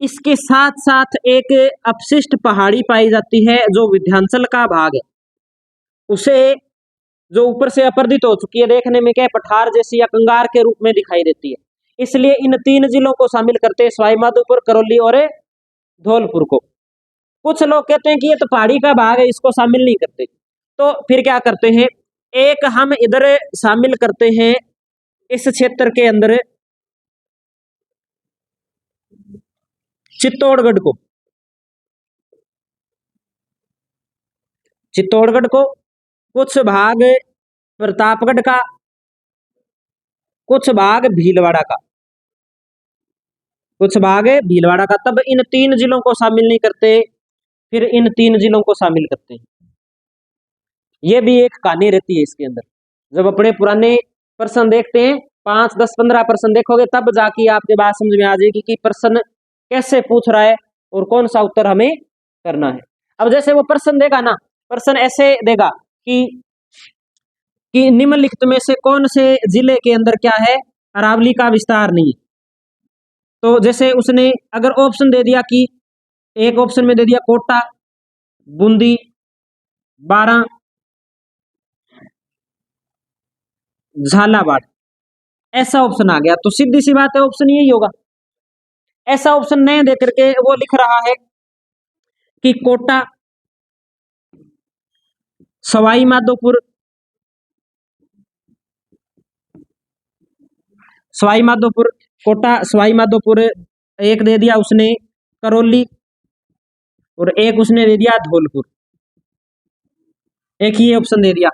इसके साथ साथ एक अपशिष्ट पहाड़ी पाई जाती है जो विंध्याचल का भाग है, उसे जो ऊपर से अपरदित हो चुकी है, देखने में क्या पठार जैसी या कंगार के रूप में दिखाई देती है। इसलिए इन 3 जिलों को शामिल करते हैं, सवाई माधोपुर, करौली और धौलपुर को। कुछ लोग कहते हैं कि ये तो पहाड़ी का भाग है, इसको शामिल नहीं करते। तो फिर क्या करते हैं, एक हम इधर शामिल करते हैं इस क्षेत्र के अंदर चित्तौड़गढ़ को, कुछ भाग प्रतापगढ़ का, कुछ भाग भीलवाड़ा का, तब इन 3 जिलों को शामिल नहीं करते, फिर इन 3 जिलों को शामिल करते हैं। ये भी एक कहानी रहती है इसके अंदर। जब अपने पुराने प्रश्न देखते हैं, 5, 10, 15 प्रश्न देखोगे, तब जाके आपके बात समझ में आ जाएगी कि प्रश्न कैसे पूछ रहा है और कौन सा उत्तर हमें करना है। अब जैसे वो प्रश्न देगा ना, प्रश्न ऐसे देगा कि निम्नलिखित में से कौन से जिले के अंदर क्या है, अरावली का विस्तार नहीं है। तो जैसे उसने अगर ऑप्शन दे दिया कि एक ऑप्शन में दे दिया कोटा, बूंदी, बारां, झालावाड़, ऐसा ऑप्शन आ गया, तो सीधी सी बात है ऑप्शन यही होगा। ऐसा ऑप्शन नहीं दे करके वो लिख रहा है कि कोटा, सवाई माधोपुर, कोटा, सवाई माधोपुर, एक दे दिया उसने करौली और एक उसने दे दिया धौलपुर, एक ही ऑप्शन दे दिया।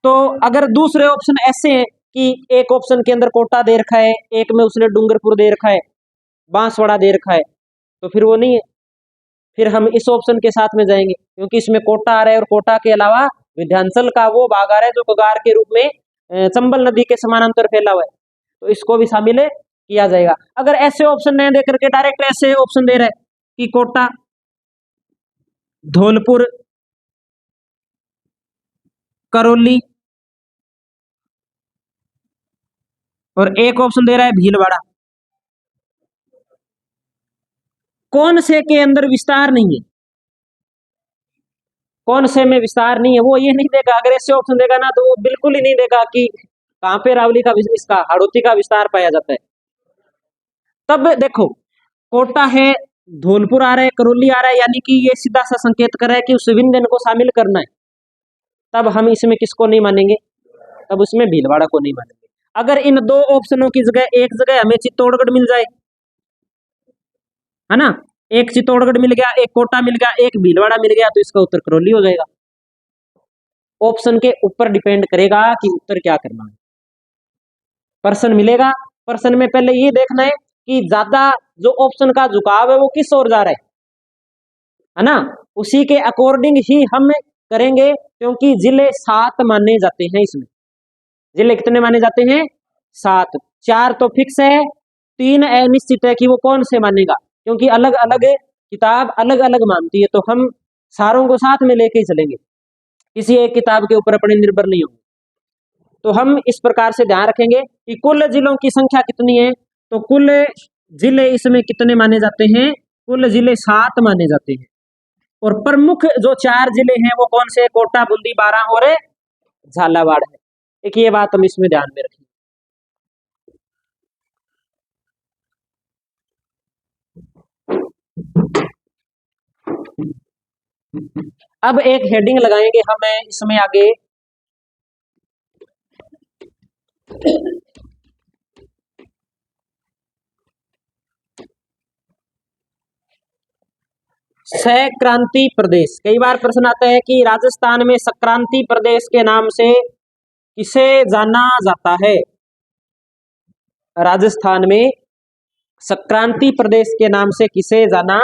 तो अगर दूसरे ऑप्शन ऐसे हैं कि एक ऑप्शन के अंदर कोटा दे रखा है, एक में उसने डूंगरपुर दे रखा है, बांसवाड़ा दे रखा है, तो फिर वो नहीं है, फिर हम इस ऑप्शन के साथ में जाएंगे क्योंकि इसमें कोटा आ रहा है और कोटा के अलावा विंध्याचल का वो भाग आ रहा है जो कगार के रूप में चंबल नदी के समानांतर फैला हुआ है, तो इसको भी शामिल किया जाएगा। अगर ऐसे ऑप्शन नहीं दे करके डायरेक्ट ऐसे ऑप्शन दे रहे हैं कि कोटा, धौलपुर, करौली और एक ऑप्शन दे रहा है भीलवाड़ा, कौन से के अंदर विस्तार नहीं है, कौन से में विस्तार नहीं है, वो ये नहीं देगा। अगर ऐसे ऑप्शन देगा ना तो वो बिल्कुल ही नहीं देगा कि कहां पे रावली का, इसका हाड़ौती का विस्तार पाया जाता है। तब देखो कोटा है, धौलपुर आ रहा है, करौली आ रहा है, यानी कि ये सीधा सा संकेत कर रहा है कि उस विंध्यन को शामिल करना है। तब हम इसमें किसको नहीं मानेंगे, तब उसमें भीलवाड़ा को नहीं मानेंगे। अगर इन 2 ऑप्शनों की जगह एक जगह हमें चित्तौड़गढ़ मिल जाए, है ना, एक चित्तौड़गढ़ मिल गया, एक कोटा मिल गया, एक भीलवाड़ा मिल गया, तो इसका उत्तर करौली हो जाएगा। ऑप्शन के ऊपर डिपेंड करेगा कि उत्तर क्या करना है। प्रश्न मिलेगा, प्रश्न में पहले ये देखना है कि ज्यादा जो ऑप्शन का झुकाव है वो किस ओर जा रहा है ना, उसी के अकॉर्डिंग ही हम करेंगे। क्योंकि जिले 7 माने जाते हैं, इसमें जिले कितने माने जाते हैं, 7। 4 तो फिक्स है, 3 अनिश्चित है कि वो कौन से मानेगा, क्योंकि अलग अलग किताब अलग अलग मानती है, तो हम सारों को साथ में लेके ही चलेंगे, किसी एक किताब के ऊपर अपने निर्भर नहीं होंगे। तो हम इस प्रकार से ध्यान रखेंगे कि कुल जिलों की संख्या कितनी है, तो कुल जिले इसमें कितने माने जाते हैं, कुल जिले 7 माने जाते हैं। और प्रमुख जो 4 जिले हैं वो कौन से, कोटा, बूंदी, बारां और झालावाड़ है। एक ये बात हम इसमें ध्यान में रखेंगे। अब एक हेडिंग लगाएंगे हम इसमें आगे, संक्रांति प्रदेश। कई बार प्रश्न आता है कि राजस्थान में संक्रांति प्रदेश के नाम से किसे जाना जाता है, राजस्थान में संक्रांति प्रदेश के नाम से किसे जाना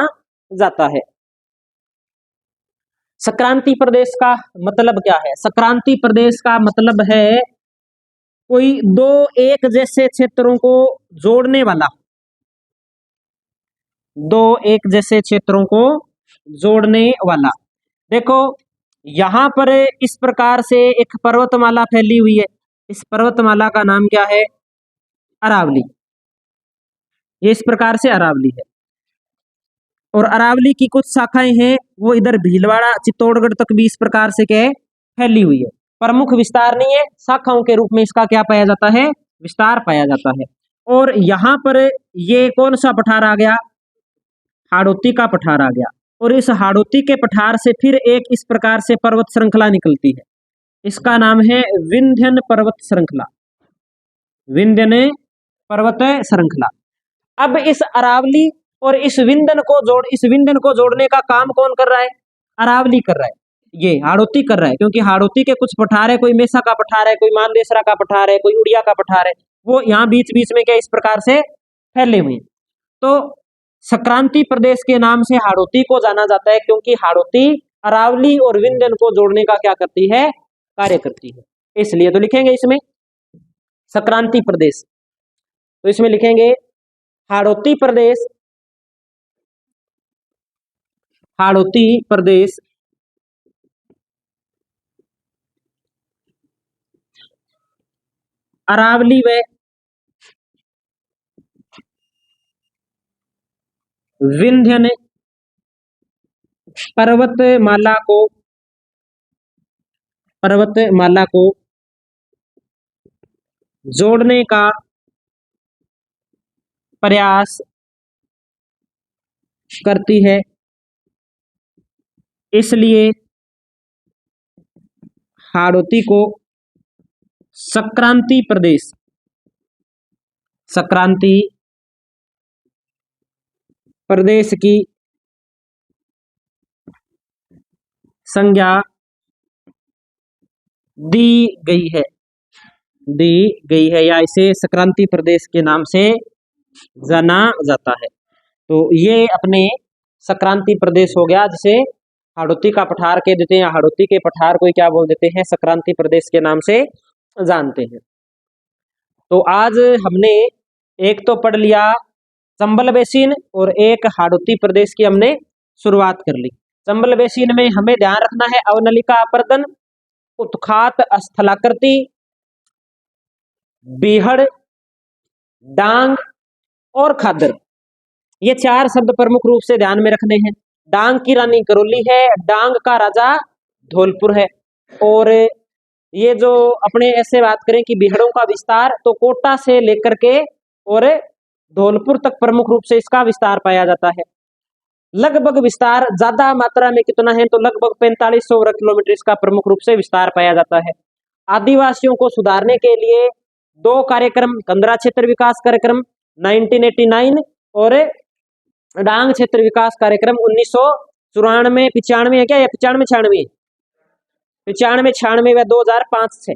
जाता है। सक्रांति प्रदेश का मतलब क्या है? सक्रांति प्रदेश का मतलब है कोई दो एक जैसे क्षेत्रों को जोड़ने वाला, दो एक जैसे क्षेत्रों को जोड़ने वाला। देखो यहां पर इस प्रकार से एक पर्वतमाला फैली हुई है, इस पर्वतमाला का नाम क्या है? अरावली। ये इस प्रकार से अरावली है, और अरावली की कुछ शाखाएं हैं वो इधर भीलवाड़ा चित्तौड़गढ़ तक भी इस प्रकार से क्या है? फैली हुई है। प्रमुख विस्तार नहीं है, शाखाओं के रूप में इसका क्या पाया जाता है? विस्तार पाया जाता है। और यहाँ पर ये कौन सा पठार आ गया? हाड़ौती का पठार आ गया। और इस हाड़ौती के पठार से फिर एक इस प्रकार से पर्वत श्रृंखला निकलती है, इसका नाम है विंध्यन पर्वत श्रृंखला, विंध्यन पर्वत श्रृंखला। अब इस अरावली और इस विंध्यन को जोड़ने का काम कौन कर रहा है? अरावली कर रहा है, ये हाड़ौती कर रहा है, क्योंकि हाड़ौती के कुछ पठार है, कोई मेसा का पठार है, कोई मानदेसरा का पठार है, कोई उड़िया का पठार है, वो यहाँ बीच बीच में क्या इस प्रकार से फैले हुए हैं। तो सक्रांति प्रदेश के नाम से हाड़ौती को जाना जाता है, क्योंकि हाड़ौती अरावली और विंध्यन को जोड़ने का क्या करती है? कार्य करती है। इसलिए तो लिखेंगे इसमें सक्रांति प्रदेश, तो इसमें लिखेंगे हाड़ौती प्रदेश, हाड़ौती प्रदेश अरावली व विंध्यन पर्वतमाला को जोड़ने का प्रयास करती है, इसलिए हाड़ौती को सक्रांति प्रदेश, सक्रांति प्रदेश की संज्ञा दी गई है, दी गई है, या इसे सक्रांति प्रदेश के नाम से जाना जाता है। तो ये अपने सक्रांति प्रदेश हो गया, जिसे हाड़ौती का पठार कह देते हैं, हाड़ौती के पठार को क्या बोल देते हैं? सक्रांति प्रदेश के नाम से जानते हैं। तो आज हमने एक तो पढ़ लिया चंबल बेसिन, और एक हाड़ौती प्रदेश की हमने शुरुआत कर ली। चंबल बेसिन में हमें ध्यान रखना है अवनलिका अपर्दन, उत्खात स्थलाकृति, बीहड़, डांग और खादर, ये चार शब्द प्रमुख रूप से ध्यान में रखने हैं। डांग की रानी करौली है, डांग का राजा धौलपुर है। और ये जो अपने ऐसे बात करें कि बिहड़ों का विस्तार, तो कोटा से लेकर के और धौलपुर तक प्रमुख रूप से इसका विस्तार पाया जाता है। लगभग विस्तार ज्यादा मात्रा में कितना है? तो लगभग 4500 वर्ग किलोमीटर इसका प्रमुख रूप से विस्तार पाया जाता है। आदिवासियों को सुधारने के लिए दो कार्यक्रम, कंदरा क्षेत्र विकास कार्यक्रम 1989 और डांग क्षेत्र विकास कार्यक्रम 1994, 95 है क्या? या 95, 96, 96 व 2005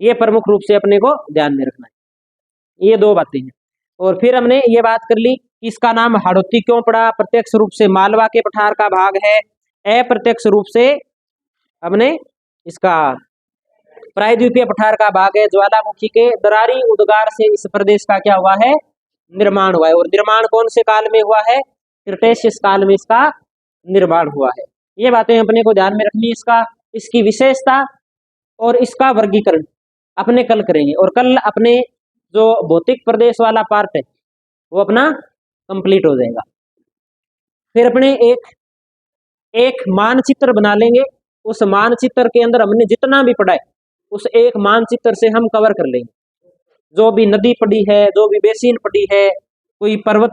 ये प्रमुख रूप से अपने को ध्यान में रखना है, ये दो बातें हैं। और फिर हमने ये बात कर ली कि इसका नाम हाड़ौती क्यों पड़ा? प्रत्यक्ष रूप से मालवा के पठार का भाग है, अप्रत्यक्ष रूप से हमने इसका प्रायद्वीपीय पठार का भाग है। ज्वालामुखी के दरारी उद्गार से इस प्रदेश का क्या हुआ है? निर्माण हुआ है। और निर्माण कौन से काल में हुआ है? क्रिटेशियस काल में इसका निर्माण हुआ है। ये बातें अपने को ध्यान में रखनी है। इसकी विशेषता और इसका वर्गीकरण अपने कल करेंगे, और कल अपने जो भौतिक प्रदेश वाला पार्ट है वो अपना कंप्लीट हो जाएगा। फिर अपने एक मानचित्र बना लेंगे, उस मानचित्र के अंदर हमने जितना भी पढ़ा है उस एक मानचित्र से हम कवर कर लेंगे। जो भी नदी पड़ी है, जो भी बेसिन पड़ी है, कोई पर्वत